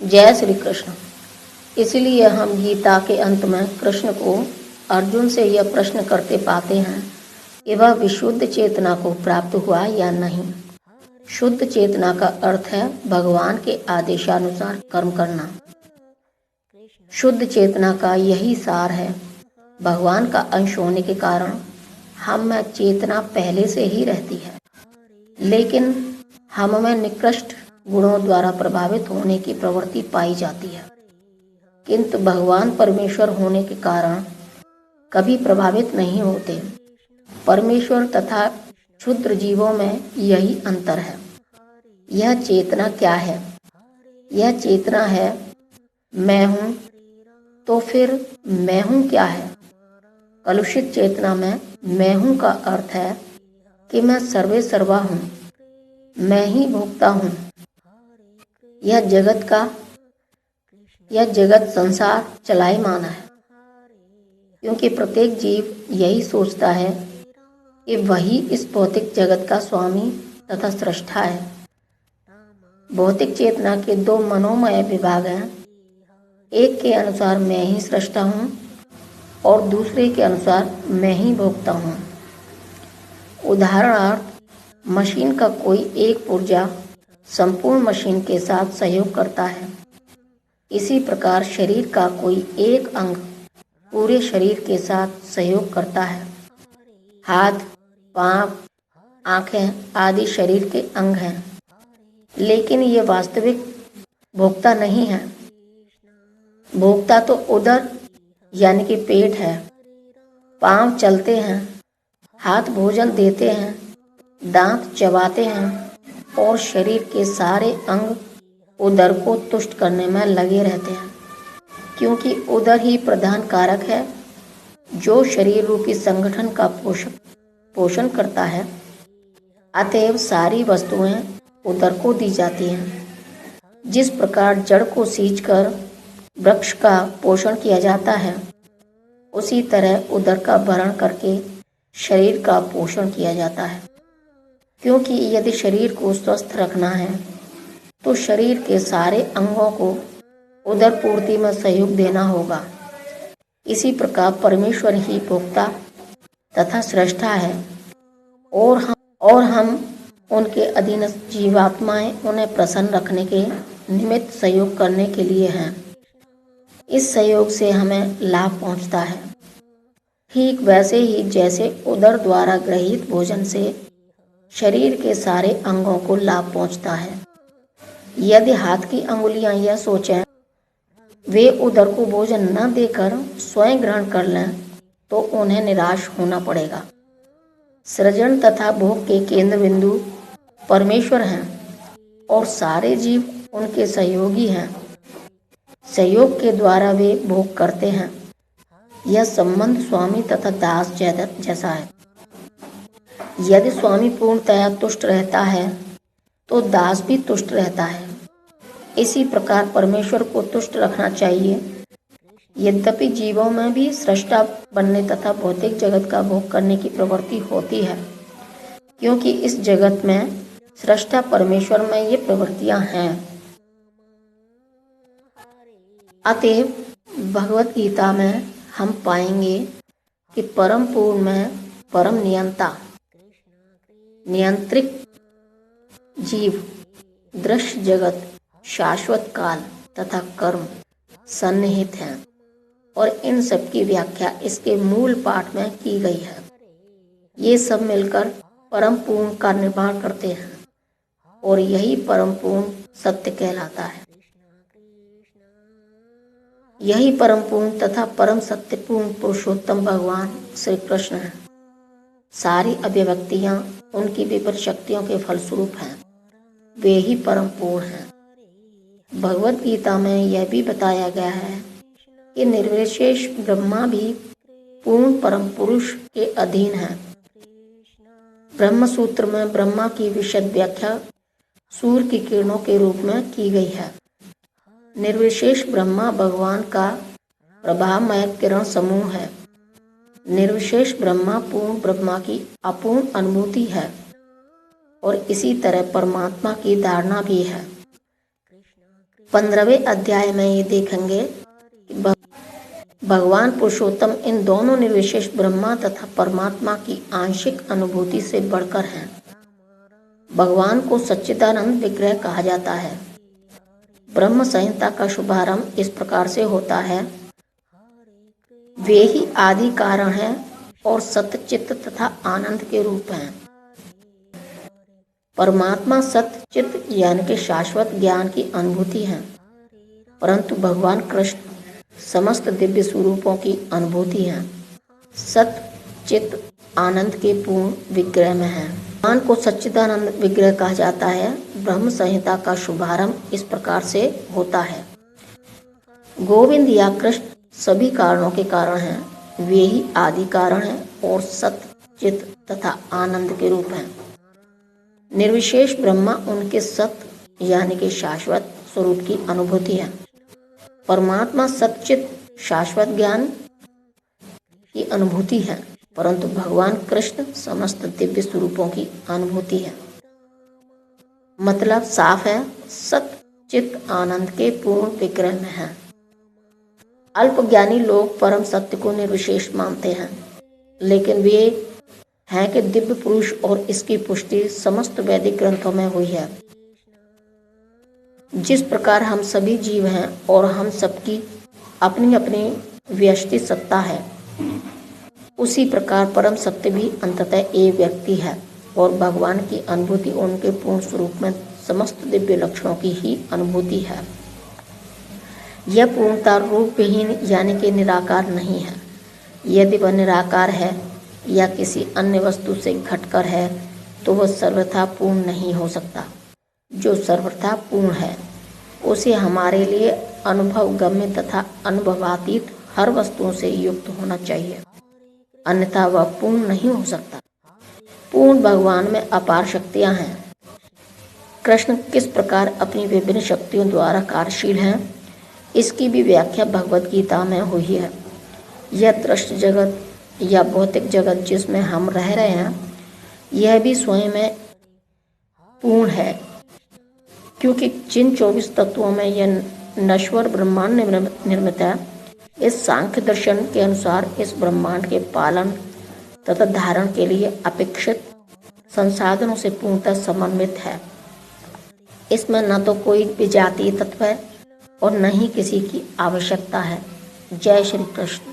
जय श्री कृष्ण। इसलिए हम गीता के अंत में कृष्ण को अर्जुन से यह प्रश्न करते पाते हैं कि वह विशुद्ध चेतना को प्राप्त हुआ या नहीं। शुद्ध चेतना का अर्थ है भगवान के आदेशानुसार कर्म करना। शुद्ध चेतना का यही सार है। भगवान का अंश होने के कारण हम में चेतना पहले से ही रहती है, लेकिन हम में निकृष्ट गुणों द्वारा प्रभावित होने की प्रवृत्ति पाई जाती है। किंतु भगवान परमेश्वर होने के कारण कभी प्रभावित नहीं होते। परमेश्वर तथा क्षुद्र जीवों में यही अंतर है। यह चेतना क्या है? यह चेतना है मैं हूँ। तो फिर मैं हूँ क्या है? कलुषित चेतना में मैं हूँ का अर्थ है कि मैं सर्वे सर्वा हूँ, मैं ही भोगता हूँ। यह जगत संसार चलायमान है, क्योंकि प्रत्येक जीव यही सोचता है कि वही इस भौतिक जगत का स्वामी तथा सृष्टा है। भौतिक चेतना के दो मनोमय विभाग हैं। एक के अनुसार मैं ही सृष्टा हूँ और दूसरे के अनुसार मैं ही भोगता हूँ। उदाहरणार्थ, मशीन का कोई एक पुर्जा संपूर्ण मशीन के साथ सहयोग करता है। इसी प्रकार शरीर का कोई एक अंग पूरे शरीर के साथ सहयोग करता है। हाथ, पाँव, आँखें आदि शरीर के अंग हैं, लेकिन ये वास्तविक भोक्ता नहीं है। भोक्ता तो उदर यानी कि पेट है। पाँव चलते हैं, हाथ भोजन देते हैं, दांत चबाते हैं और शरीर के सारे अंग उदर को तुष्ट करने में लगे रहते हैं, क्योंकि उदर ही प्रधान कारक है जो शरीर रूपी संगठन का पोषण करता है। अतएव सारी वस्तुएं उदर को दी जाती हैं। जिस प्रकार जड़ को सींचकर वृक्ष का पोषण किया जाता है, उसी तरह उदर का भरण करके शरीर का पोषण किया जाता है। क्योंकि यदि शरीर को स्वस्थ रखना है तो शरीर के सारे अंगों को उदर पूर्ति में सहयोग देना होगा। इसी प्रकार परमेश्वर ही भोक्ता तथा सृष्टा है और हम उनके अधीन जीवात्माएं उन्हें प्रसन्न रखने के निमित्त सहयोग करने के लिए हैं। इस सहयोग से हमें लाभ पहुंचता है। ठीक वैसे ही जैसे उदर द्वारा ग्रहित भोजन से शरीर के सारे अंगों को लाभ पहुंचता है। यदि हाथ की अंगुलियां यह सोचें वे उदर को भोजन न देकर स्वयं ग्रहण कर लें तो उन्हें निराश होना पड़ेगा। सृजन तथा भोग के केंद्र बिंदु परमेश्वर हैं और सारे जीव उनके सहयोगी हैं। सहयोग के द्वारा वे भोग करते हैं। यह संबंध स्वामी तथा दास जैसा है। यदि स्वामी पूर्णतया तुष्ट रहता है तो दास भी तुष्ट रहता है। इसी प्रकार परमेश्वर को तुष्ट रखना चाहिए। यद्यपि जीवों में भी सृष्टा बनने तथा भौतिक जगत का भोग करने की प्रवृत्ति होती है, क्योंकि इस जगत में सृष्टा परमेश्वर में ये प्रवृत्तियां हैं। अतएव भगवत गीता में हम पाएंगे कि परम पूर्ण में परम नियंत्रित जीव, दृश्य जगत, शाश्वत काल तथा कर्म सन्निहित हैं और इन सब की व्याख्या इसके मूल पाठ में की गई है। ये सब मिलकर परम पूर्ण का निर्माण करते हैं और यही परम पूर्ण सत्य कहलाता है। यही परम पूर्ण तथा परम सत्यपूर्ण पुरुषोत्तम भगवान श्री कृष्ण है। सारी अभिव्यक्तियां उनकी विपरीत शक्तियों के फलस्वरूप हैं। वे ही परम पूर्ण हैं। भगवत गीता में यह भी बताया गया है कि निर्विशेष ब्रह्मा भी पूर्ण परम पुरुष के अधीन है। ब्रह्म सूत्र में ब्रह्मा की विशद व्याख्या सूर्य की किरणों के रूप में की गई है। निर्विशेष ब्रह्मा भगवान का प्रभामय किरण समूह है। निर्विशेष ब्रह्मा पूर्ण ब्रह्मा की अपूर्ण अनुभूति है और इसी तरह परमात्मा की धारणा भी है। 15वें अध्याय में ये देखेंगे कि भगवान पुरुषोत्तम इन दोनों निर्विशेष ब्रह्मा तथा परमात्मा की आंशिक अनुभूति से बढ़कर हैं। भगवान को सच्चिदानंद विग्रह कहा जाता है। ब्रह्म संहिता का शुभारंभ इस प्रकार से होता है, वे ही आदि कारण हैं और सत्य चित्त तथा आनंद के रूप हैं। परमात्मा सत्य चित्त यानी कि शाश्वत ज्ञान की अनुभूति है, परंतु भगवान कृष्ण समस्त दिव्य स्वरूपों की अनुभूति है, सत्य चित्त आनंद के पूर्ण विग्रह में है। भगवान को सच्चिदानंद विग्रह कहा जाता है। ब्रह्म संहिता का शुभारंभ इस प्रकार से होता है, गोविंद या कृष्ण सभी कारणों के कारण हैं, वे ही आदि कारण हैं और सत्य चित्त तथा आनंद के रूप हैं। निर्विशेष ब्रह्मा उनके सत्य यानी कि शाश्वत स्वरूप की अनुभूति है। परमात्मा सच्चित शाश्वत ज्ञान की अनुभूति है, परंतु भगवान कृष्ण समस्त दिव्य स्वरूपों की अनुभूति है। मतलब साफ है, सत्य चित्त आनंद के पूर्ण विग्रह में है। अल्पज्ञानी लोग परम सत्य को निर्विशेष मानते हैं, लेकिन वे हैं कि दिव्य पुरुष और इसकी पुष्टि समस्त वैदिक ग्रंथों में हुई है। जिस प्रकार हम सभी जीव हैं और हम सबकी अपनी अपनी व्यष्टि सत्ता है, उसी प्रकार परम सत्य भी अंततः एक व्यक्ति है और भगवान की अनुभूति उनके पूर्ण स्वरूप में समस्त दिव्य लक्षणों की ही अनुभूति है। यह पूर्णता रूप विहीन यानी कि निराकार नहीं है। यदि वह निराकार है या किसी अन्य वस्तु से घटकर है तो वह सर्वथा पूर्ण नहीं हो सकता। जो सर्वथा पूर्ण है उसे हमारे लिए अनुभव गम्य तथा अनुभवातीत हर वस्तुओं से युक्त होना चाहिए, अन्यथा वह पूर्ण नहीं हो सकता। पूर्ण भगवान में अपार शक्तियां हैं। कृष्ण किस प्रकार अपनी विभिन्न शक्तियों द्वारा कार्यशील हैं, इसकी भी व्याख्या भगवद गीता में हुई है। यह दृश्य जगत या भौतिक जगत जिसमें हम रह रहे हैं, यह भी स्वयं में पूर्ण है, क्योंकि जिन 24 तत्वों में यह नश्वर ब्रह्मांड निर्मित है, इस सांख्य दर्शन के अनुसार इस ब्रह्मांड के पालन तथा धारण के लिए अपेक्षित संसाधनों से पूर्णतः समन्वित है। इसमें न तो कोई विजातीय तत्व है और न ही किसी की आवश्यकता है। जय श्री कृष्ण।